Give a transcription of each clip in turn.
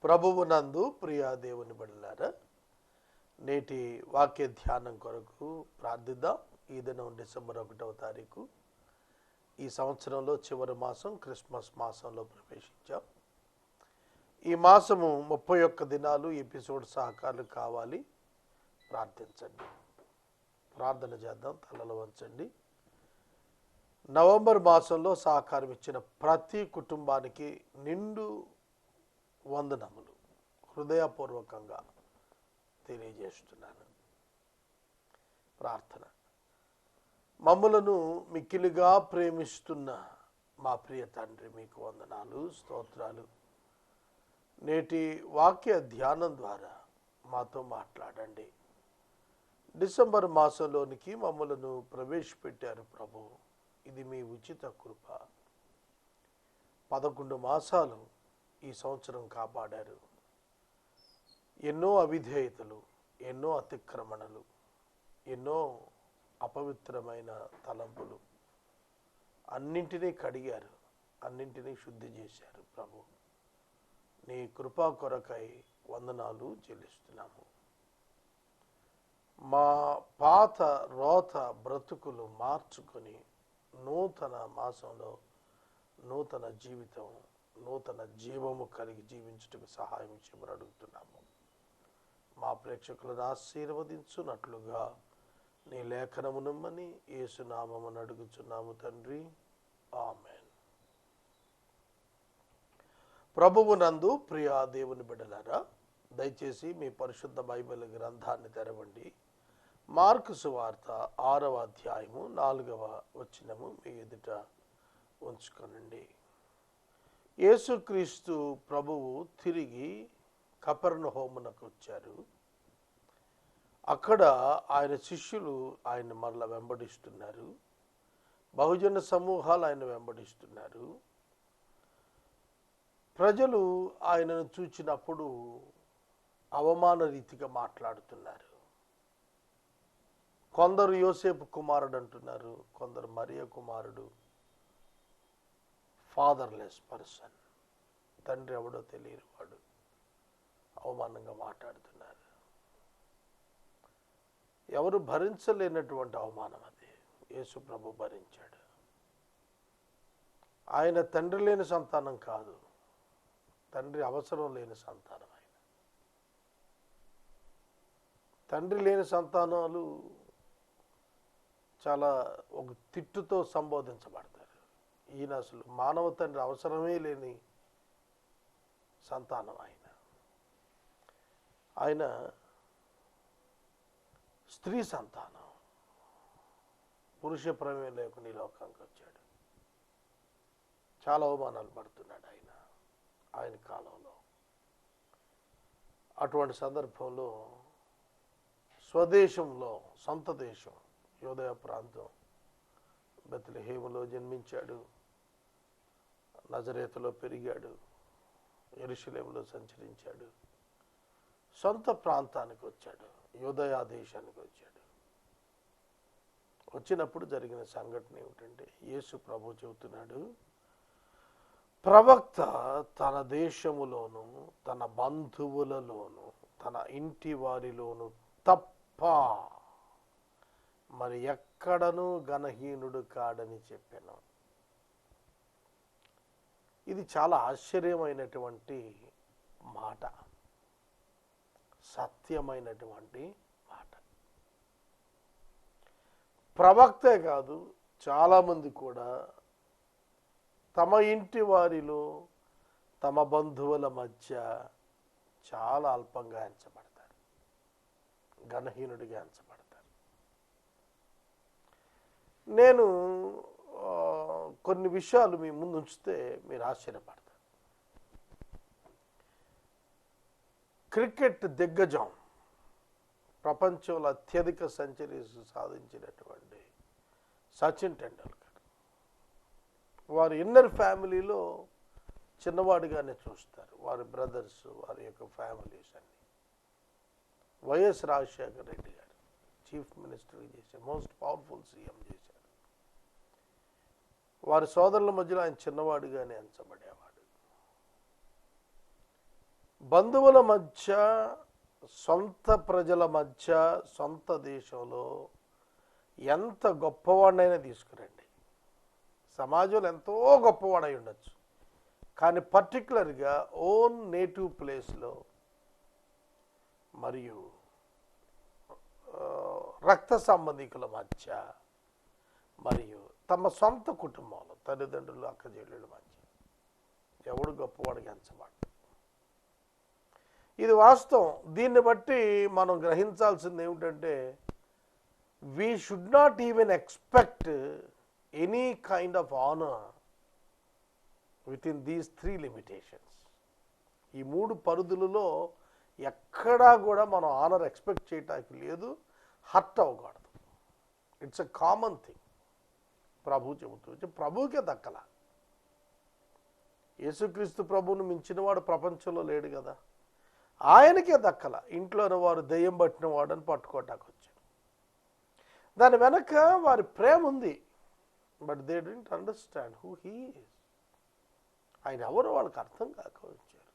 ప్రభువునందు ప్రియా దేవుని బిడ్డలారా, నేటి వాక్య ధ్యానం కొరకు ప్రార్థిద్దాం. ఈ దినం డిసెంబర్ 1వ తారీఖు. ఈ సంవత్సరంలో చివరి మాసం, క్రిస్మస్ మాసంలో ప్రవేశించాం. ఈ మాసము 31 దినాలు ఎపిసోడ్ సహకారులు కావాలి. ప్రార్థించండి, ప్రార్థన చేద్దాం. తలలు వంచండి. నవంబర్ మాసంలో సహకారం ఇచ్చిన ప్రతి కుటుంబానికి నిండు వందనములు హృదయపూర్వకంగా తెలియజేస్తున్నాను. ప్రార్థన. మమ్ములను మిక్కిలిగా ప్రేమిస్తున్న మా ప్రియ తండ్రి, మీకు వందనాలు, స్తోత్రాలు. నేటి వాక్య ధ్యానం ద్వారా మాతో మాట్లాడండి. డిసెంబర్ మాసంలోనికి మమ్మలను ప్రవేశపెట్టారు ప్రభు. ఇది మీ ఉచిత కృప. 11 మాసాలు ఈ సంవత్సరం కాపాడారు. ఎన్నో అవిధేయతలు, ఎన్నో అతిక్రమణలు, ఎన్నో అపవిత్రమైన తలంపులు అన్నింటినీ కడిగారు, అన్నింటినీ శుద్ధి చేశారు ప్రభు. నీ కృపా కొరకై వందనాలు చెల్లిస్తున్నాము. మా పాత రోత బ్రతుకులు మార్చుకొని నూతన మాసంలో నూతన జీవితం, నూతన జీవము కలిగి జీవించుటకు సహాయం చేయమని అడుగుతున్నాము. మా ప్రేక్షకులను ఆశీర్వదించున్నట్లుగా నీ లేఖనము నమ్మని యేసునామమున అడుగుచున్నాము తండ్రి, ఆమేన్. ప్రభువునందు ప్రియా దేవుని బిడ్డలారా, దయచేసి మీ పరిశుద్ధ బైబిల్ గ్రంథాన్ని తెరవండి. మార్కు సువార్త 6వ అధ్యాయము 4వ వచనము మీ ఎదుట ఉంచుకొనండి. యేసుక్రీస్తు ప్రభువు తిరిగి కపెర్నహూమునకు వచ్చారు. అక్కడ ఆయన శిష్యులు ఆయన మరల వెంబడిస్తున్నారు. బహుజన సమూహాలు ఆయన వెంబడిస్తున్నారు. ప్రజలు ఆయనను చూచినప్పుడు అవమాన రీతిగా మాట్లాడుతున్నారు. కొందరు యోసేపు కుమారుడు అంటున్నారు, కొందరు మరియ కుమారుడు, ఫాదర్లెస్ పర్సన్, తండ్రి ఎవడో తెలియని వాడు, అవమానంగా మాట్లాడుతున్నారు. ఎవరు భరించలేనటువంటి అవమానం అది యేసు ప్రభు భరించాడు. ఆయన తండ్రి లేని సంతానం కాదు, తండ్రి అవసరం లేని సంతానం. ఆయన తండ్రి లేని సంతానాలు చాలా ఒక తిట్టుతో సంబోధించబడతారు. ఈయన అసలు మానవ తండ్రి అవసరమే లేని సంతానం. ఆయన స్త్రీ సంతానం. పురుష ప్రమేయం లేకుండా ఈ లోకానికి వచ్చాడు. చాలా అవమానాలు పడుతున్నాడు ఆయన కాలంలో. అటువంటి సందర్భంలో స్వదేశంలో, సొంత దేశం యూదయ ప్రాంతం బెత్లెహేములో జన్మించాడు. నజరేతులో పెరిగాడు. యెరూషలేములో సంచరించాడు. సొంత ప్రాంతానికి వచ్చాడు, యూదయ దేశానికి వచ్చాడు. వచ్చినప్పుడు జరిగిన సంఘటన ఏమిటంటే, యేసు ప్రభు చెబుతున్నాడు, ప్రవక్త తన దేశములోను, తన బంధువులలోను, తన ఇంటి వారిలోను తప్ప మరి ఎక్కడనూ ఘనహీనుడు కాడని చెప్పాను. ఇది చాలా ఆశ్చర్యమైనటువంటి మాట, సత్యమైనటువంటి మాట. ప్రవక్తే కాదు, చాలామంది కూడా తమ ఇంటి వారిలో, తమ బంధువుల మధ్య చాలా అల్పంగా ఎంచబడతారు, ఘనహీనుడిగా ఎంచబడతారు. నేను కొన్ని విషయాలు మీ ముందు ఉంచితే మీరు ఆశ్చర్యపడతారు. క్రికెట్ దిగ్గజం, ప్రపంచంలో అత్యధిక సెంచరీస్ సాధించినటువంటి సచిన్ టెండూల్కర్, వారి ఇన్నర్ ఫ్యామిలీలో చిన్నవాడిగానే చూస్తారు. వారి బ్రదర్స్, వారి యొక్క ఫ్యామిలీస్ అన్ని. వైఎస్ రాజశేఖర్ రెడ్డి గారు చీఫ్ మినిస్టర్ చేశారు, మోస్ట్ పవర్ఫుల్ సీఎం చేశారు. వారి సోదరుల మధ్యలో ఆయన చిన్నవాడిగానే ఎంచబడేవాడు. బంధువుల మధ్య, సొంత ప్రజల మధ్య, సొంత దేశంలో ఎంత గొప్పవాడినైనా తీసుకురండి, సమాజంలో ఎంతో గొప్పవాడై ఉండొచ్చు, కానీ పర్టికులర్గా ఓన్ నేటివ్ ప్లేస్లో మరియు రక్త సంబంధికుల మధ్య మరియు తమ సొంత కుటుంబంలో తల్లిదండ్రులు, అక్కచెల్లెళ్ళ మధ్య ఎవడు గొప్పవాడికి ఎంచబడ్డ. ఇది వాస్తవం. దీన్ని బట్టి మనం గ్రహించాల్సింది ఏమిటంటే, we should not even expect any kind of honour with in these 3 limitations. ఈ 3 పరిధులలో ఎక్కడా కూడా మనం ఆనర్ ఎక్స్పెక్ట్ చేయటానికి లేదు, హర్ట్ అవ్వకూడదు. It's a common thing. ప్రభు చెబుతూ ప్రభువుకే దక్కల. యేసుక్రీస్తు ప్రభువును మించినవాడు ప్రపంచంలో లేడు కదా, ఆయనకే దక్కల. ఇంట్లోని వారు దెయ్యం పట్టిన వాడని పట్టుకోవటానికి వచ్చారు. దాని వెనక వారి ప్రేమ ఉంది, but they didn't understand who he is. ఆయన ఎవరు వాళ్ళకి అర్థం కాక వచ్చారు.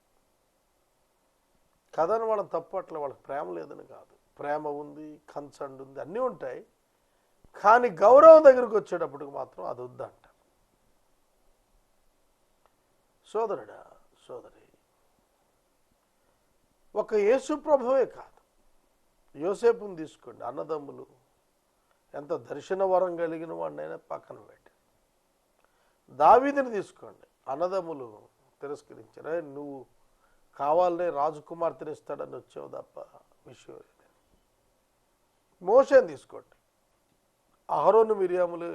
కథను వాళ్ళని తప్పట్లే, వాళ్ళకి ప్రేమ లేదని కాదు, ప్రేమ ఉంది, కన్సర్న్ ఉంది, అన్నీ ఉంటాయి. కానీ గౌరవం దగ్గరికి వచ్చేటప్పటికి మాత్రం అది వద్దంట. సోదరుడా, సోదరి, ఒక యేసు ప్రభువే కాదు, యోసేపుని తీసుకోండి, అన్నదమ్ములు ఎంత దర్శన వరం కలిగిన వాడినైనా పక్కన పెట్టి. దావీదుని తీసుకోండి, అన్నదమ్ములు తిరస్కరించారు. నువ్వు కావాలనే రాజకుమార్తెని ఇస్తాడని వచ్చావు తప్ప విషయం లేదు. మోషేని తీసుకోండి, అహరోను మిరియాములు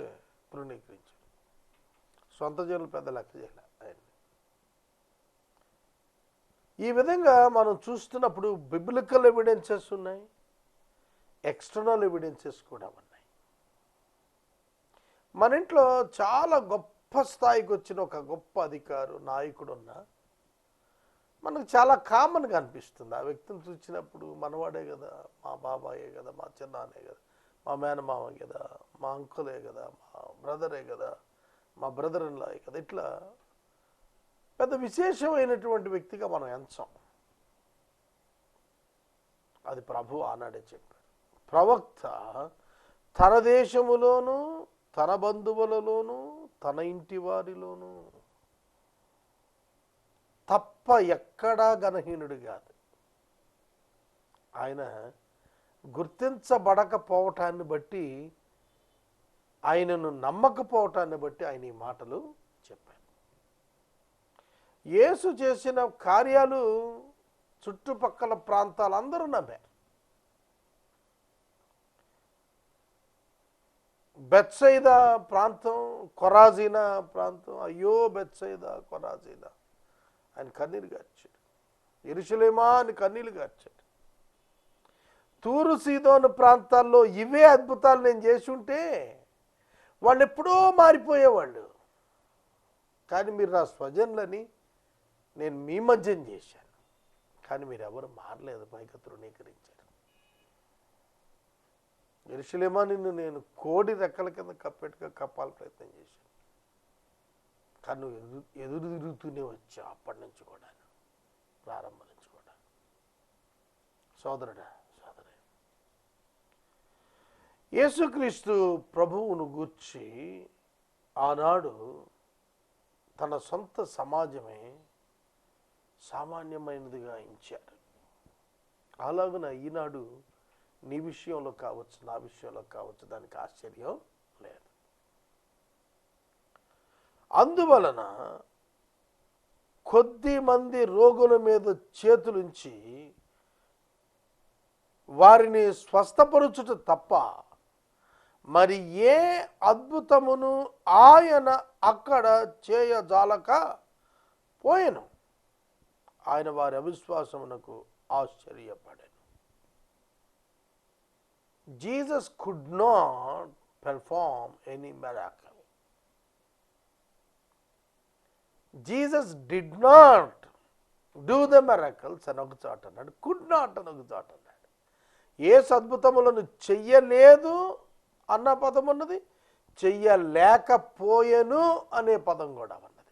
తృణీకరించారు, సొంత జనులు పెద్ద లెక్క చేయలే ఆయన్ని. ఈ విధంగా మనం చూస్తున్నప్పుడు బిబ్లికల్ ఎవిడెన్సెస్ ఉన్నాయి, ఎక్స్టర్నల్ ఎవిడెన్సెస్ కూడా ఉన్నాయి. మన ఇంట్లో చాలా గొప్ప స్థాయికి వచ్చిన ఒక గొప్ప అధికారు నాయకుడు ఉన్నా మనకు చాలా కామన్గా అనిపిస్తుంది. ఆ వ్యక్తిని చూసినప్పుడు మనవాడే కదా, మా బాబాయే కదా, మా చిన్నానే కదా, మా మేనమామ కదా, మా అంకులే కదా, మా బ్రదరే కదా, మా బ్రదర్ ఇన్ లా కదా, ఇట్లా పెద్ద విశేషమైనటువంటి వ్యక్తిగా మనం ఎంచాం. అది ప్రభు ఆనాడే చెప్పాడు. ప్రవక్త తన దేశములోను, తన బంధువులలోను, తన ఇంటి వారిలోను తప్ప ఎక్కడా గణహీనుడు కాదు. ఆయన గుర్తించబడకపోవటాన్ని బట్టి, ఆయనను నమ్మకపోవటాన్ని బట్టి ఆయన ఈ మాటలు చెప్పారు. యేసు చేసిన కార్యాలు చుట్టుపక్కల ప్రాంతాలు అందరూ నమ్మారు. బెత్సైదా ప్రాంతం, కొరాజీనా ప్రాంతం, అయ్యో బెత్సైదా, కొరాజీనా ఆయన కన్నీరు గార్చాడు. యెరూషలేమా అని కన్నీళ్లు గార్చాడు. తూరు సీదోను ప్రాంతాల్లో ఇవే అద్భుతాలు నేను చేసి ఉంటే వాళ్ళు ఎప్పుడో మారిపోయేవాళ్ళు. కానీ మీరు నా స్వజనులని నేను మీ మధ్యం చేశాను, కానీ మీరు ఎవరు మారలేదు, పైగా తృణీకరించారు. యెరూషలేమా నిన్ను నేను కోడి రెక్కల కింద కప్పాలి ప్రయత్నం చేశాను, కానీ నువ్వు ఎదురు తిరుగుతూనే వచ్చావు. అప్పటి నుంచి కూడా, ప్రారంభం నుంచి కూడా. సోదరుడా, సోదరి, యేసుక్రీస్తు ప్రభువును గూర్చి ఆనాడు తన సొంత సమాజమే సామాన్యమైనదిగా ఎంచారు. అలాగున ఈనాడు నీ విషయంలో కావచ్చు, నా విషయంలో కావచ్చు, దానికి ఆశ్చర్యం లేదు. అందువలన కొద్ది మంది రోగుల మీద చేతులుంచి వారిని స్వస్థపరచుట తప్ప మరి ఏ అద్భుతమును ఆయన అక్కడ చేయజాలక పోయెను. ఆయన వారి అవిశ్వాసమునకు ఆశ్చర్యపడెను. Jesus could not perform any miracle. Jesus did not do the miracles అని ఒక చోట అన్నాడు, could not అని ఒక చోట అన్నాడు. ఏ అద్భుతములను చెయ్యలేదు అన్న పదం ఉన్నది, చెయ్యలేకపోయెను అనే పదం కూడా ఉన్నది.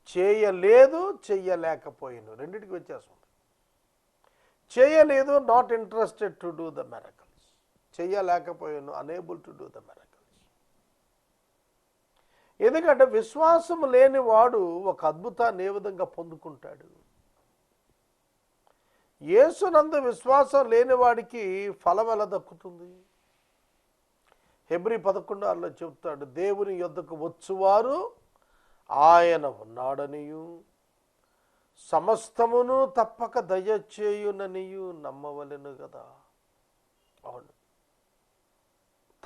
చేయలేదు, చెయ్యలేకపోయాను, రెండింటికి వ్యత్యాసం ఉంది. చేయలేదు, not interested to do the miracles. చెయ్యలేకపోయాను, unable to do the miracles. ఎందుకంటే విశ్వాసం లేని వాడు ఒక అద్భుతాన్ని ఏ విధంగా పొందుకుంటాడు? యేసునందు విశ్వాసం లేని వాడికి ఫలం ఎలా దక్కుతుంది? హెబ్రీ 11:6 చెబుతాడు, దేవుని యొద్దకు వచ్చువారు ఆయన ఉన్నాడనియు సమస్తమును తప్పక దయచేయుననియు నమ్మవలెను కదా. అవును,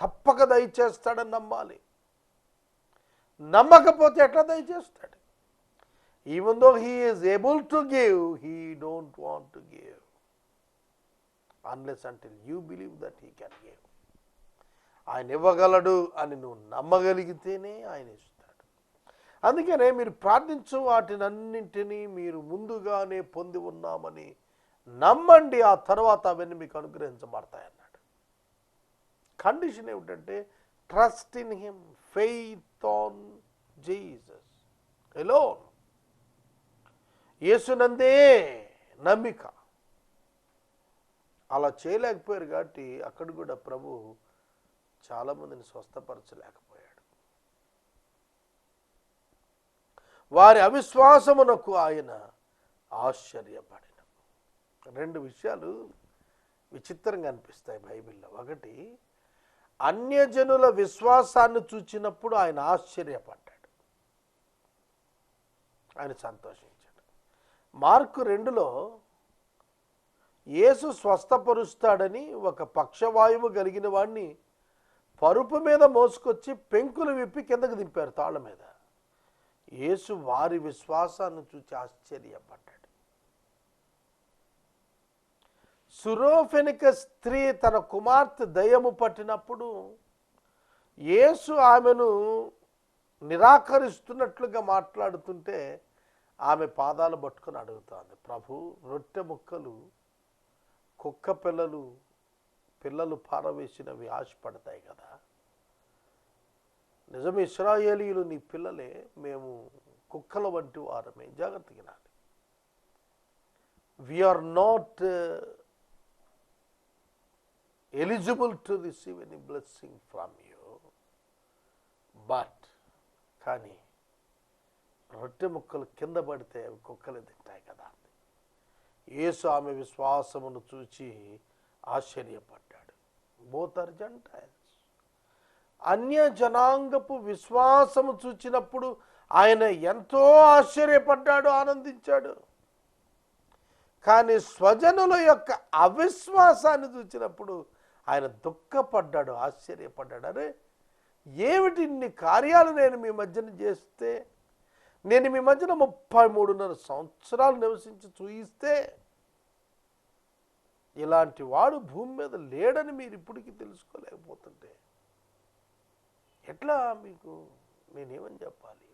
తప్పక దయచేస్తాడని నమ్మాలి. నమ్మకపోతే ఎట్లా దయచేస్తాడు? Even though he is able to give, he don't want to give unless until you believe that he can give. ఆయన ఇవ్వగలడు అని నువ్వు నమ్మగలిగితేనే ఆయన ఇస్తాడు. అందుకనే మీరు ప్రార్థించు వాటినన్నింటినీ మీరు ముందుగానే పొంది ఉన్నామని నమ్మండి, ఆ తర్వాత అవన్నీ మీకు అనుగ్రహించబడతాయన్నాడు. కండిషన్ ఏమిటంటే trust in him, faith on Jesus alone. యేసునందే నమ్మిక. అలా చేయలేకపోయారు కాబట్టి అక్కడ కూడా ప్రభు చాలామందిని స్వస్థపరచలేకపోయాడు. వారి అవిశ్వాసమునకు ఆయన ఆశ్చర్యపడిన. రెండు విషయాలు విచిత్రంగా అనిపిస్తాయి బైబిల్లో. ఒకటి, అన్యజనుల విశ్వాసాన్ని చూచినప్పుడు ఆయన ఆశ్చర్యపడ్డాడు, ఆయన సంతోషించాడు. మార్కు 2లో యేసు స్వస్థపరుస్తాడని ఒక పక్షవాయువు కలిగిన వాడిని పరుపు మీద మోసుకొచ్చి పెంకులు విప్పి కిందకు దింపారు తాళ్ళ మీద. యేసు వారి విశ్వాసాన్ని చూసి ఆశ్చర్యపడ్డాడు. సురోఫెనిక స్త్రీ తన కుమార్తె దయ్యము పట్టినప్పుడు యేసు ఆమెను నిరాకరిస్తున్నట్లుగా మాట్లాడుతుంటే ఆమె పాదాలు పట్టుకొని అడుగుతోంది, ప్రభు, రొట్టె ముక్కలు కుక్క పిల్లలు పారవేసినవి ఆశపడతాయి కదా. నిజం, ఇశ్రాయేలీయులు నీ పిల్లలే, మేము కుక్కల వంటి వారమే, జాగ్రత్తగా వినాలి. We are not eligible to receive any blessing from you, but కానీ రొట్టె ముక్కలు కింద పడితే అవి కుక్కలు తింటాయి కదా. యేసు ఆమె విశ్వాసమును చూచి ఆశ్చర్యపడ్డాడు. Both are Gentiles. అన్య జనాంగపు విశ్వాసము చూచినప్పుడు ఆయన ఎంతో ఆశ్చర్యపడ్డాడు, ఆనందించాడు. కానీ స్వజనుల యొక్క అవిశ్వాసాన్ని చూచినప్పుడు ఆయన దుఃఖపడ్డాడు, ఆశ్చర్యపడ్డాడు. అరే, ఏమిటి ఇన్ని కార్యాలు నేను మీ మధ్యన చేస్తే, నేను మీ మధ్యన 33.5 సంవత్సరాలు నివసించి చూయిస్తే ఇలాంటి వాడు భూమి మీద లేడని మీరు ఇప్పటికీ తెలుసుకోలేకపోతుంటే ఎట్లా మీకు నేనేమని చెప్పాలి?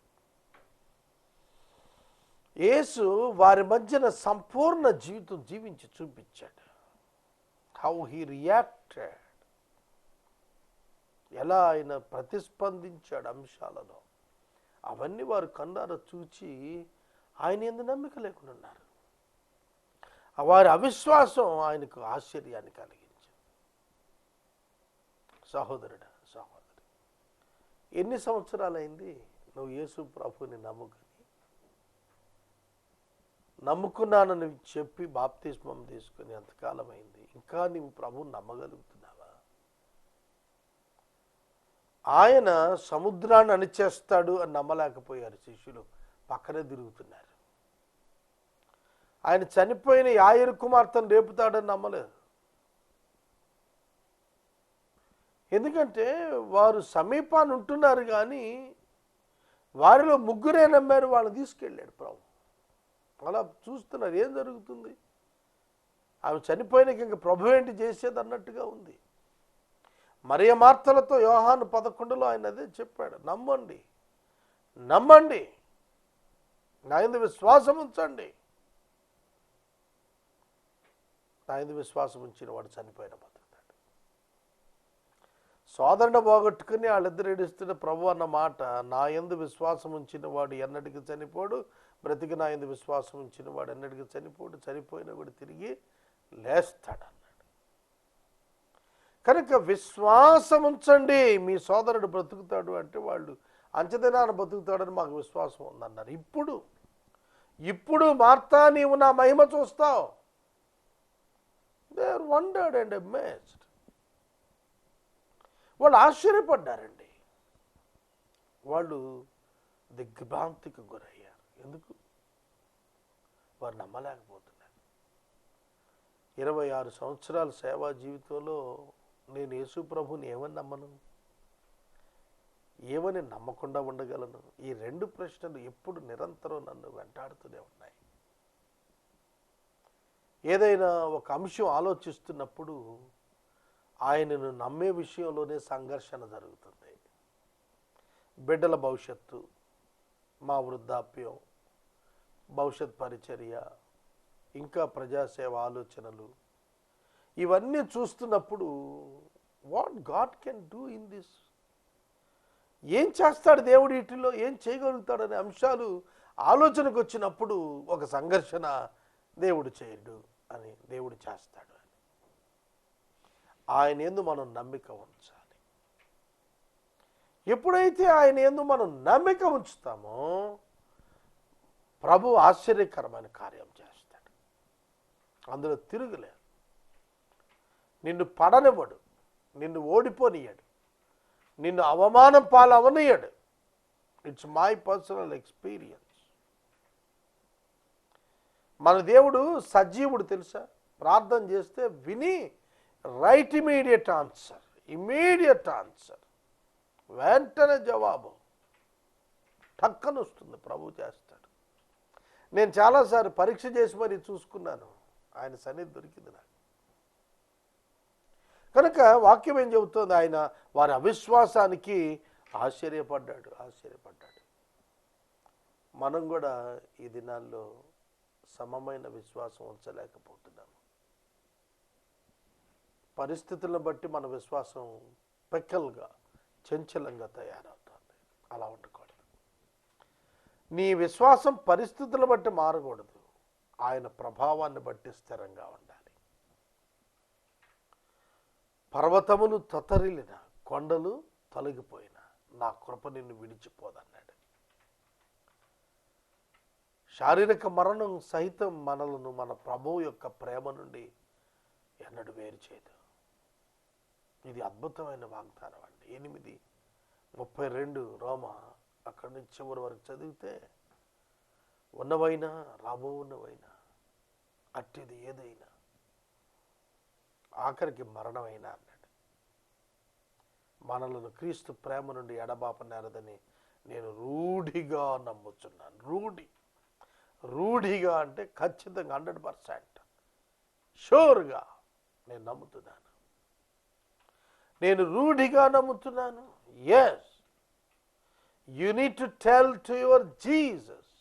యేసు వారి మధ్యన సంపూర్ణ జీవితం జీవించి చూపించాడు. హౌ హీ రియాక్టెడ్, ఎలా ఆయన ప్రతిస్పందించాడు అంశాలలో. అవన్నీ వారు కన్నారా చూచి ఆయన యందు నమ్మిక లేకుండా ఉన్నారు. వారి అవిశ్వాసం ఆయనకు ఆశ్చర్యాన్ని కలిగించింది. సహోదరుడా, సహోదరి, ఎన్ని సంవత్సరాలైంది నువ్వు యేసు ప్రభుని నమ్ముకున్నానని చెప్పి బాప్తిస్మం తీసుకుని ఎంతకాలం అయింది? ఇంకా నీవు ప్రభుని నమ్మగలుగుతున్నావా? ఆయన సముద్రాన్ని అణిచేస్తాడు అని నమ్మలేకపోయారు శిష్యులు, పక్కనే తిరుగుతున్నారు. ఆయన చనిపోయిన యాయిరు కుమార్తెను రేపుతాడని నమ్మలేదు. ఎందుకంటే వారు సమీపాన్ని ఉంటున్నారు, కానీ వారిలో ముగ్గురే నమ్మారు. వాళ్ళని తీసుకెళ్ళాడు ప్రభు. అలా చూస్తున్నారు ఏం జరుగుతుంది. ఆమె చనిపోయినాక ఇంక ప్రభు ఏంటి చేసేది అన్నట్టుగా ఉంది. మరియ మార్తలతో యోహాను 11లో ఆయన అదే చెప్పాడు, నమ్మండి, నమ్మండి, నా యందు విశ్వాసం ఉంచండి. నా యందు విశ్వాసం ఉంచిన వాడు చనిపోయిన బతుకుతాడు. సోదరుని పోగొట్టుకుని వాళ్ళిద్దరు ఏడుస్తున్న ప్రభు అన్న మాట, నా యందు విశ్వాసం ఉంచిన వాడు ఎన్నటికి చనిపోడు, బ్రతికి నా యందు విశ్వాసం ఉంచిన వాడు ఎన్నటికి చనిపోడు, చనిపోయిన వాడు తిరిగి లేస్తాడు అన్నాడు. కనుక విశ్వాసం ఉంచండి, మీ సోదరుడు బ్రతుకుతాడు అంటే వాళ్ళు అంచెదినాన బ్రతుకుతాడని మాకు విశ్వాసం ఉందన్నారు. ఇప్పుడు మార్తా నీవు నా మహిమ చూస్తావు. They are wondered and amazed. వాళ్ళు ఆశ్చర్యపడ్డారండి. వాళ్ళు దిగ్భ్రాంతికి గురయ్యారు. ఎందుకు? వారు నమ్మలేకపోతున్నారు. 26 సంవత్సరాల సేవా జీవితంలో నేను యేసు ప్రభుని ఏమని నమ్మను, ఏమని నమ్మకుండా ఉండగలను? ఈ 2 ప్రశ్నలు ఎప్పుడు నిరంతరం నన్ను వెంటాడుతూనే ఉన్నాయి. ఏదైనా ఒక అంశం ఆలోచిస్తున్నప్పుడు ఆయనను నమ్మే విషయంలోనే సంఘర్షణ జరుగుతుంది. బిడ్డల భవిష్యత్తు, మా వృద్ధాప్యం, భవిష్యత్ పరిచర్య, ఇంకా ప్రజాసేవ ఆలోచనలు, ఇవన్నీ చూస్తున్నప్పుడు what God can do in this, ఏం చేస్తాడు దేవుడు వీటిలో, ఏం చేయగలుగుతాడనే అంశాలు ఆలోచనకు వచ్చినప్పుడు ఒక సంఘర్షణ, దేవుడు చేయడు అని, దేవుడు చేస్తాడు అని. ఆయన యందు మనం నమ్మిక ఉంచాలి. ఎప్పుడైతే ఆయన యందు మనం నమ్మిక ఉంచుతామో ప్రభు ఆశ్చర్యకరమైన కార్యం చేస్తాడు. అందులో తిరుగులేదు. నిన్ను పడనివ్వడు, నిన్ను ఓడిపోనియడు, నిన్ను అవమానం పాలవనియడు. It's my personal experience. మన దేవుడు సజీవుడు తెలుసా? ప్రార్థన చేస్తే విని రైట్ ఇమీడియట్ ఆన్సర్, వెంటనే జవాబు టక్కన వస్తుంది. ప్రభు చేస్తాడు. నేను చాలాసార్లు పరీక్ష చేసి మరీ చూసుకున్నాను. ఆయన సన్నిధి దొరికింది నాకు. కనుక వాక్యం ఏం చెబుతోంది? ఆయన వారి అవిశ్వాసానికి ఆశ్చర్యపడ్డాడు. మనం కూడా ఈ దినాల్లో సమమైన విశ్వాసం ఉంచలేకపోతున్నాము. పరిస్థితులను బట్టి మన విశ్వాసం పెక్కల్గా, చంచలంగా తయారవుతుంది. అలా ఉండకూడదు. నీ విశ్వాసం పరిస్థితులను బట్టి మారకూడదు. ఆయన ప్రభావాన్ని బట్టి స్థిరంగా ఉండాలి. పర్వతములు తత్తరిల్లిన, కొండలు తొలగిపోయిన, నా కృప నిన్ను విడిచిపోదన్నాడు. శారీరక మరణం సహితం మనలను మన ప్రభువు యొక్క ప్రేమ నుండి ఎన్నడూ వేరు చేయదు. ఇది అద్భుతమైన వాగ్దానం అండి. 8:32 రోమా అక్కడి నుంచి చివరి వరకు చదివితే, ఉన్నవైనా రాబోవున్నవైనా అట్టిది ఏదైనా ఆఖరికి మరణమైనా అన్నాడు. మనలను క్రీస్తు ప్రేమ నుండి ఎడబాపనేరదని నేను రూఢిగా నమ్ముచున్నాను. రూఢిగా అంటే ఖచ్చితంగా 100% షూర్గా నేను నమ్ముతున్నాను. నేను రూఢిగా నమ్ముతున్నాను. Yes, you need to tell to your Jesus,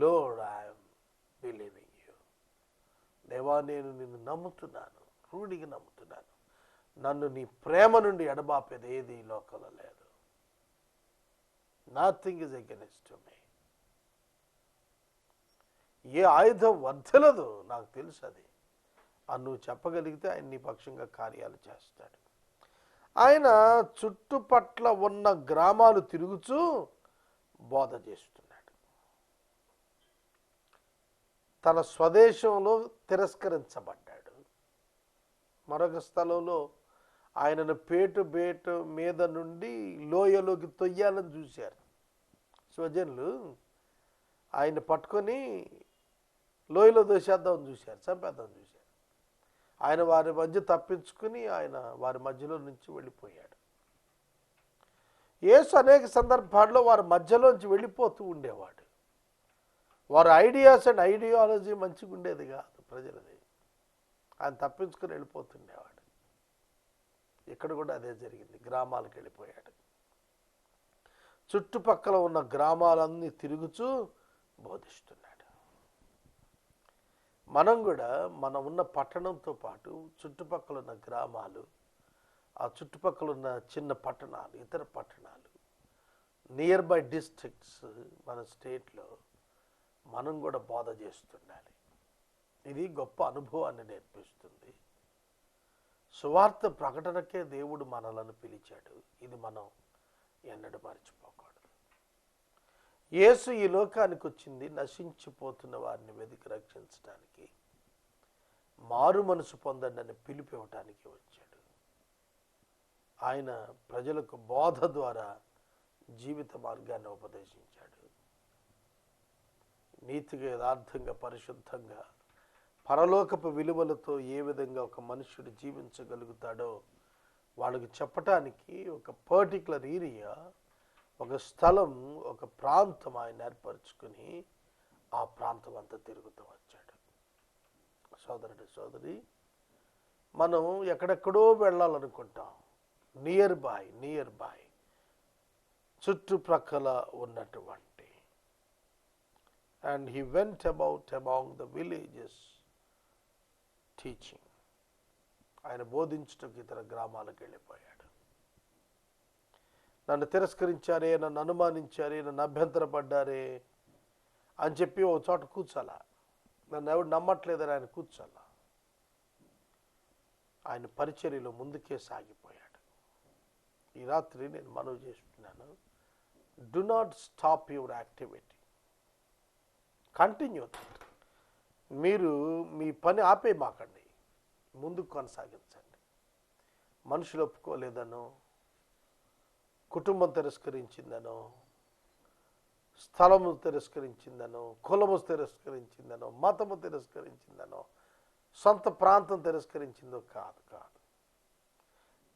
Lord I'm believing you. దేవా, నేను నిన్ను నమ్ముతున్నాను, రూఢిగా నమ్ముతున్నాను. నన్ను నీ ప్రేమ నుండి ఎడబాపేది ఏది ఈ లోకంలో లేదు. Nothing is against me. ఏ ఆయుధం వర్ధలదు నాకు తెలుసు అది. నువ్వు చెప్పగలిగితే ఆయన నీ పక్షంగా కార్యాలు చేస్తాడు. ఆయన చుట్టుపట్ల ఉన్న గ్రామాలు తిరుగుచూ బోధ చేస్తున్నాడు. తన స్వదేశంలో తిరస్కరించబడ్డాడు. మరొక స్థలంలో ఆయనను పేటు మీద నుండి లోయలోకి తొయ్యాలని చూశారు స్వజనులు. ఆయన పట్టుకొని లోయలో దోసేద్దామని చూశారు, చంపేద్దామని చూశారు. ఆయన వారి మధ్య తప్పించుకుని ఆయన వారి మధ్యలో నుంచి వెళ్ళిపోయాడు. యేసు అనేక సందర్భాల్లో వారి మధ్యలోంచి వెళ్ళిపోతూ ఉండేవాడు. వారి ఐడియాస్ అండ్ ఐడియాలజీ మంచిగా ఉండేది కాదు ప్రజలది. ఆయన తప్పించుకుని వెళ్ళిపోతుండేవాడు. ఇక్కడ కూడా అదే జరిగింది. గ్రామాలకు వెళ్ళిపోయాడు. చుట్టుపక్కల ఉన్న గ్రామాలన్నీ తిరుగుచూ బోధిస్తున్నాడు. మనం కూడా మనం ఉన్న పట్టణంతో పాటు చుట్టుపక్కల ఉన్న గ్రామాలు ఆ చుట్టుపక్కల ఉన్న చిన్న పట్టణాలు, ఇతర పట్టణాలు, నియర్ బై డిస్ట్రిక్ట్స్ మన స్టేట్లో మనం కూడా బోధ చేస్తుండాలి. ఇది గొప్ప అనుభవాన్ని నేర్పిస్తుంది. సువార్త ప్రకటనకే దేవుడు మనలను పిలిచాడు. ఇది మనం ఎన్నడూ మర్చిపోకూడదు. యేసు ఈ లోకానికి వచ్చింది నశించిపోతున్న వారిని వెతికి రక్షించడానికి, మారు మనసు పొందండి అని పిలుపు ఇవ్వటానికి వచ్చాడు. ఆయన ప్రజలకు బోధ ద్వారా జీవిత మార్గాన్ని ఉపదేశించాడు. నీతిగా, యథార్థంగా, పరిశుద్ధంగా, పరలోకపు విలువలతో ఏ విధంగా ఒక మనుష్యుడు జీవించగలుగుతాడో వాళ్ళకి చెప్పటానికి ఒక పర్టికులర్ ఏరియా, ఒక స్థలం, ఒక ప్రాంతం ఆయన ఏర్పరచుకుని ఆ ప్రాంతం అంతా తిరుగుతూ వచ్చాడు. సోదరుడు, సోదరి, మనం ఎక్కడెక్కడో వెళ్ళాలనుకుంటాం. నియర్ బై చుట్టుప్రక్కల ఉన్నటువంటి. And he went about among the villages teaching. ఆయన బోధించుటకు ఇతర గ్రామాలకు వెళ్ళిపోయాడు. నన్ను తిరస్కరించారే, నన్ను అనుమానించారే, నన్ను అభ్యంతరపడ్డారే అని చెప్పి ఓ చోట కూర్చోాలా. నన్ను ఎవడు నమ్మట్లేదని ఆయన కూర్చోాలా. ఆయన పరిచర్యలో ముందుకే సాగిపోయాడు. ఈ రాత్రి నేను మనవి చేస్తున్నాను, do not stop your activity, continue. మీరు మీ పని ఆపేయమాకండి, ముందుకు కొనసాగించండి. మనుషులు ఒప్పుకోలేదనో, కుటుంబం తిరస్కరించిందనో, స్థలము తిరస్కరించిందనో, కులము తిరస్కరించిందనో, మతము తిరస్కరించిందనో, సొంత ప్రాంతం తిరస్కరించిందో కాదు.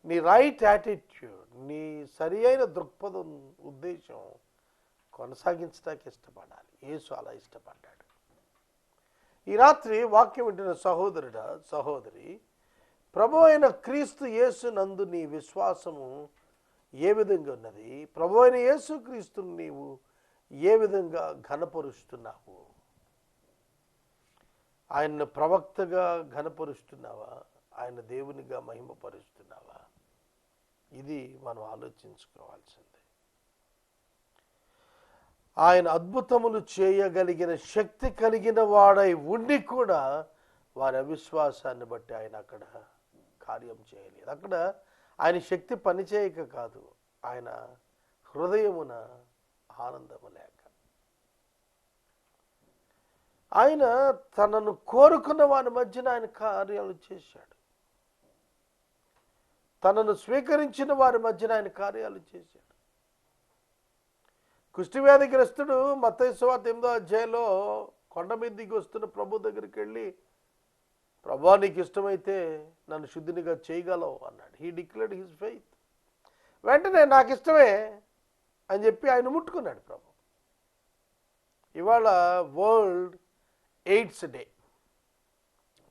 నీ రైట్ యాటిట్యూడ్, నీ సరి అయిన దృక్పథం, ఉద్దేశం కొనసాగించడానికి ఇష్టపడాలి. యేసు అలా ఇష్టపడ్డాడు. ఈ రాత్రి వాక్యం వింటున్న సహోదరుడా, సహోదరి, ప్రభు అయిన క్రీస్తు యేసు నందు నీ విశ్వాసము ఏ విధంగా ఉన్నది? ప్రభు అయిన యేసు క్రీస్తుని నీవు ఏ విధంగా ఘనపరుస్తున్నావు? ఆయన్ను ప్రవక్తగా ఘనపరుస్తున్నావా? ఆయన దేవునిగా మహిమపరుస్తున్నావా? ఇది మనం ఆలోచించుకోవాల్సిందే. ఆయన అద్భుతములు చేయగలిగిన శక్తి కలిగిన వాడై ఉండి కూడా వారి అవిశ్వాసాన్ని బట్టి ఆయన అక్కడ కార్యం చేయలేదు. అక్కడ ఆయన శక్తి పనిచేయక కాదు, ఆయన హృదయమున ఆనందము లేక. ఆయన తనను కోరుకున్న వారి మధ్యన ఆయన కార్యాలు చేశాడు. తనను స్వీకరించిన వారి మధ్యన ఆయన కార్యాలు చేశాడు. కుష్ఠవ్యాధిగ్రస్తుడు మత్తయి సువార్త 8వ అధ్యాయంలో కొండ మీద దిగి వస్తున్న ప్రభు దగ్గరికి వెళ్ళి, ప్రభువా నీకు ఇష్టమైతే నన్ను శుద్ధినిగా చేయగలవు అన్నాడు. He declared his faith. వెంటనే నాకు ఇష్టమే అని చెప్పి ఆయన ముట్టుకున్నాడు ప్రభు. ఇవాళ వరల్డ్ ఎయిడ్స్ డే,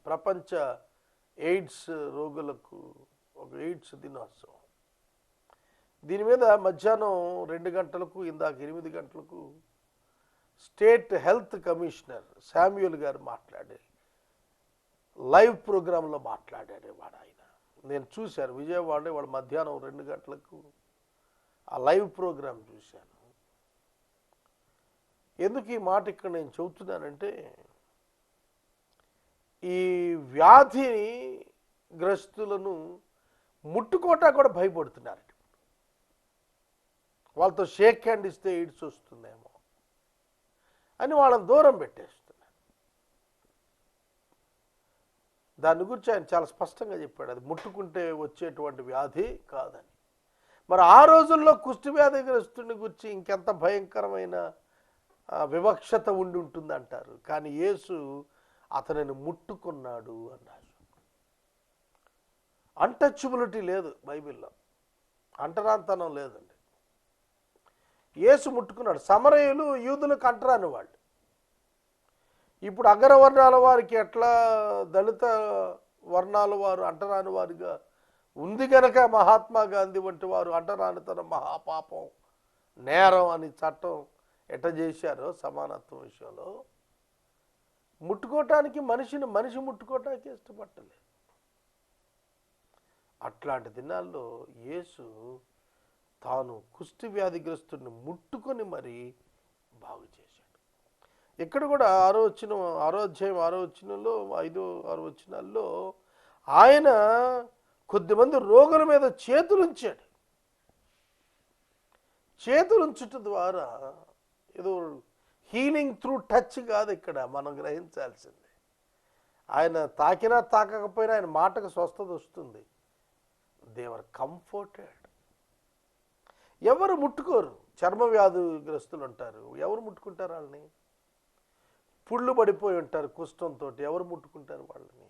ప్రపంచ ఎయిడ్స్ రోగులకు ఒక ఎయిడ్స్ దినోత్సవం. దీని మీద మధ్యాహ్నం 2 గంటలకు, ఇందాక 8 గంటలకు స్టేట్ హెల్త్ కమిషనర్ శామ్యూల్ గారు లైవ్ ప్రోగ్రాంలో మాట్లాడాడు. ఆయన నేను చూశాను విజయవాడలో. వాడు మధ్యాహ్నం 2 గంటలకు ఆ లైవ్ ప్రోగ్రాం చూశాను. ఎందుకు ఈ మాట ఇక్కడ నేను చెబుతున్నానంటే, ఈ వ్యాధి గ్రస్తులను ముట్టుకోట కూడా భయపడుతున్నారు. వాళ్ళతో షేక్ హ్యాండ్ ఇస్తే ఎయిడ్స్ వస్తుందేమో అని వాళ్ళని దూరం పెట్టేస్తున్నారు. దాని గురించి ఆయన చాలా స్పష్టంగా చెప్పాడు, అది ముట్టుకుంటే వచ్చేటువంటి వ్యాధి కాదని. మరి ఆ రోజుల్లో కుష్ఠవ్యాధిగ్రస్తుని గురించి ఇంకెంత భయంకరమైన వివక్షత ఉండి ఉంటుంది అంటారు. కానీ యేసు అతనిని ముట్టుకున్నాడు అన్నారు. అన్టచబిలిటీ లేదు బైబిల్లో, అంటరాంతనం లేదండి. యేసు ముట్టుకున్నాడు. సమరయులు యూదులకు అంటరాని వాళ్ళు. ఇప్పుడు అగ్రవర్ణాల వారికి ఎట్లా దళిత వర్ణాల వారు అంటరాని వారిగా ఉంది గనక మహాత్మా గాంధీ వంటి వారు అంటరానితనం మహాపాపం, నేరం అని చట్టం ఎట్ట చేశారో సమానత్వం విషయంలో, ముట్టుకోవటానికి మనిషి ముట్టుకోవటానికి ఇష్టపడలేదు. అట్లాంటి దినాల్లో యేసు తాను కుష్టి వ్యాధిగ్రస్తుడిని ముట్టుకొని మరి బాగు చేశాడు. ఇక్కడ కూడా 6వ అధ్యాయం 6వ వచనంలో 5, 6 వచనాల్లో ఆయన కొద్దిమంది రోగుల మీద చేతులుంచాడు. చేతులుంచటం ద్వారా ఏదో హీలింగ్ త్రూ టచ్ కాదు ఇక్కడ మనం గ్రహించాల్సింది. ఆయన తాకినా తాకకపోయినా ఆయన మాటకు స్వస్థత వస్తుంది. దేవర్ కంఫర్టెడ్. ఎవరు ముట్టుకోరు. చర్మ వ్యాధిగ్రస్తులు ఉంటారు, ఎవరు ముట్టుకుంటారు వాళ్ళని? పుళ్ళు పడిపోయి ఉంటారు కుష్ఠంతో, ఎవరు ముట్టుకుంటారు వాళ్ళని?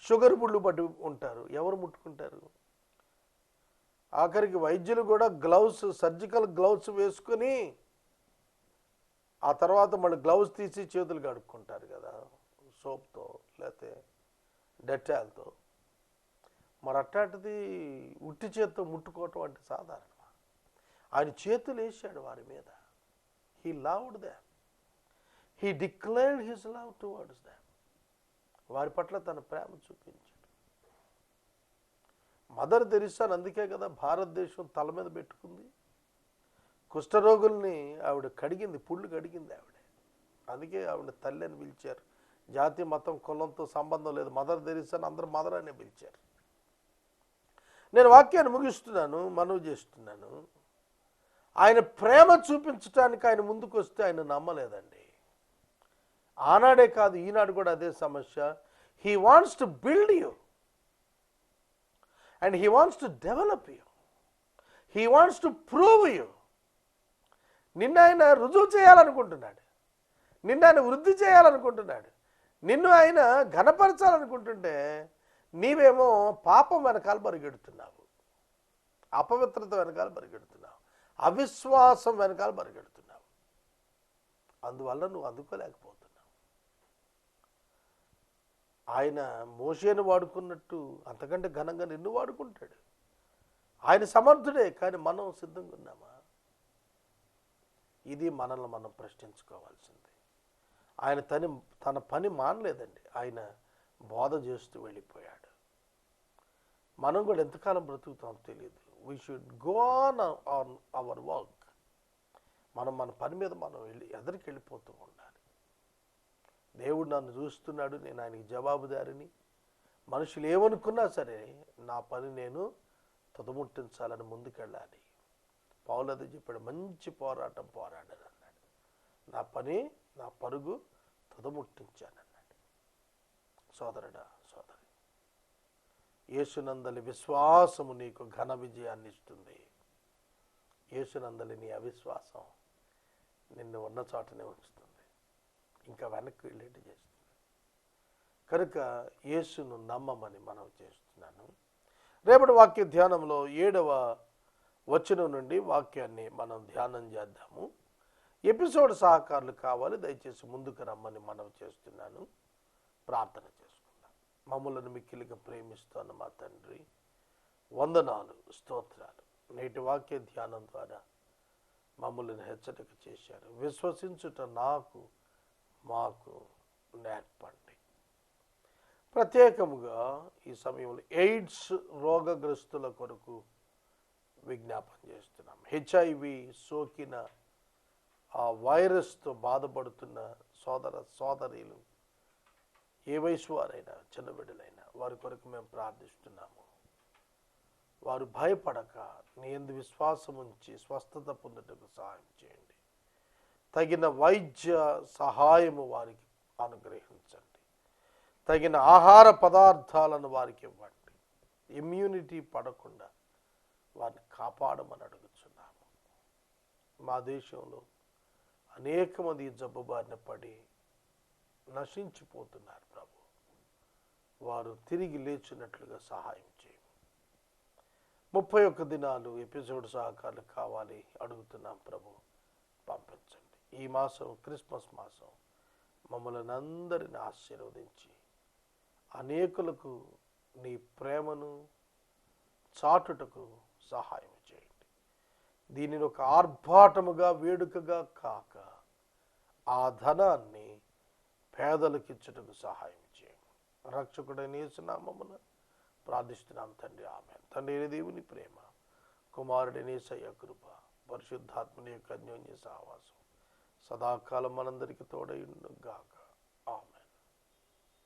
షుగర్ పుళ్ళు పడి ఉంటారు, ఎవరు ముట్టుకుంటారు? ఆఖరికి వైద్యులు కూడా గ్లౌస్, సర్జికల్ గ్లౌస్ వేసుకొని ఆ తర్వాత మళ్ళీ గ్లౌస్ తీసి చేతులు కడుక్కుంటారు కదా సోప్తో లేకపోతే డెటాల్తో. మరి అట్లాంటిది ఉట్టి చేత్తో ముట్టుకోవటం అంటే సాధారణమా? ఆయన చేతులు వేసాడు వారి మీద. He loved them. He declared his love towards them. వారి పట్ల తన ప్రేమ చూపించాడు. మదర్ తెరిసాను అందుకే కదా భారతదేశం తల మీద పెట్టుకుంది. కుష్ఠరోగుల్ని ఆవిడ కడిగింది, పుళ్ళు కడిగింది ఆవిడ. అందుకే ఆవిడ తల్లి అని పిలిచారు. జాతి మతం కులంతో సంబంధం లేదు. మదర్ తెరిసాను అందరూ మదర్ అనే పిలిచారు. నేను వాక్యాన్ని ముగిస్తున్నాను, మనవి చేస్తున్నాను. ఆయన ప్రేమ చూపించడానికి ఆయన ముందుకు వస్తే ఆయన నమ్మలేదండి. ఆనాడే కాదు, ఈనాడు కూడా అదే సమస్య. He wants to build you and he wants to develop you. He wants to prove you. నిన్ను ఆయన రుజువు చేయాలనుకుంటున్నాడు, నిన్ను ఆయన వృద్ధి చేయాలనుకుంటున్నాడు, నిన్ను ఆయన ఘనపరచాలనుకుంటుంటే నీవేమో పాపం వెనకాల పరిగెడుతున్నావు, అపవిత్రత వెనకాల పరిగెడుతున్నావు, అవిశ్వాసం వెనకాల పరిగెడుతున్నావు. అందువల్ల నువ్వు అందుకోలేకపోతున్నావు. ఆయన మోషేను వాడుకున్నట్టు అంతకంటే ఘనంగా నిన్ను వాడుకుంటాడు. ఆయన సమర్థుడే, కానీ మనం సిద్ధంగా ఉన్నామా? ఇది మనల్ని మనం ప్రశ్నించుకోవాల్సింది. ఆయన తన పని మానలేదండి. ఆయన బోధ చేస్తూ వెళ్ళిపోయాడు. మనం కూడా ఎంతకాలం బ్రతుకుతాం తెలియదు. We should go on hour work. మనం మన పని మీద మనం ఎదరికి వెళ్ళిపోతూ ఉండాలి. దేవుడు నన్ను చూస్తున్నాడు, నేను ఆయనకి జవాబుదారిని. మనుషులు ఏమనుకున్నా సరే నా పని నేను తుదముట్టించాలని ముందుకెళ్ళాలి. పౌలు అదే చెప్పాడు, మంచి పోరాటం పోరాడాను అన్నాడు. నా పని, నా పరుగు తుదముట్టించానన్నాడు. సోదరుడా, సోదరి, యేసునందలి విశ్వాసము నీకు ఘన విజయాన్ని ఇస్తుంది. యేసునందలి నీ అవిశ్వాసం నిన్ను ఉన్న చోటనే ఉంచుతుంది, ఇంకా వెనక్కి వెళ్ళేట్టు చేస్తుంది. కనుక యేసును నమ్మమని మనం చేస్తున్నాను. రేపటి వాక్య ధ్యానంలో 7వ వచనం నుండి వాక్యాన్ని మనం ధ్యానం చేద్దాము. ఎపిసోడ్ సహకారులు కావాలి, దయచేసి ముందుకు రమ్మని మనం చేస్తున్నాను. ప్రార్థన చేసుకుందాం. మమ్మల్ని మిక్కిలిగా ప్రేమిస్తున్న మా తండ్రి, వందనాలు, స్తోత్రాలు. నేటి వాక్య ధ్యానం ద్వారా మమ్మల్ని హెచ్చరిక చేశారు. విశ్వసించుట నాకు మాకు నేర్పండి. ప్రత్యేకముగా ఈ సమయంలో ఎయిడ్స్ రోగగ్రస్తుల కొరకు విజ్ఞాపన చేస్తున్నాం. హెచ్ఐవి సోకిన ఆ వైరస్తో బాధపడుతున్న సోదర సోదరీలు, ఏ వయసు వారైనా, చిన్న బిడ్డలైనా, వారి కొరకు మేము ప్రార్థిస్తున్నాము. వారు భయపడక నీ యందు విశ్వాసం ఉంచి స్వస్థత పొందుటకు సహాయం చేయండి. తగిన వైద్య సహాయము వారికి అనుగ్రహించండి. తగిన ఆహార పదార్థాలను వారికి ఇవ్వండి. ఇమ్యూనిటీ పడకుండా వారిని కాపాడమని అడుగుతున్నాము. మా దేశంలో అనేక మంది జబ్బు బారిన పడి నశించిపోతున్నారు ప్రభు. వారు తిరిగి లేచినట్లుగా సహాయం చేయండి. 31 దినాలు ఎపిసోడ్ సహకారాలు కావాలి అడుగుతున్నాం ప్రభు, పంపించండి. ఈ మాసం క్రిస్మస్ మాసం మమ్మల్ని అందరిని ఆశీర్వదించి అనేకులకు నీ ప్రేమను చాటుటకు సహాయం చేయండి. దీనిని ఒక ఆర్భాటముగా, వేడుకగా కాక ఆ ధనాన్ని పేదలకు ఇచ్చుటకు సహాయం చేయండి. రక్షకుడైన యేసు నామమున ప్రార్థిస్తున్నాం తండ్రి. ఆమె తండ్రి అయిన దేవుని ప్రేమ, కుమారుడిని యేసయ్య కృప, పరిశుద్ధాత్మని యొక్క అన్యోన్య సహవాసం సదాకాలం మనందరికీ తోడై ఉండును గాక.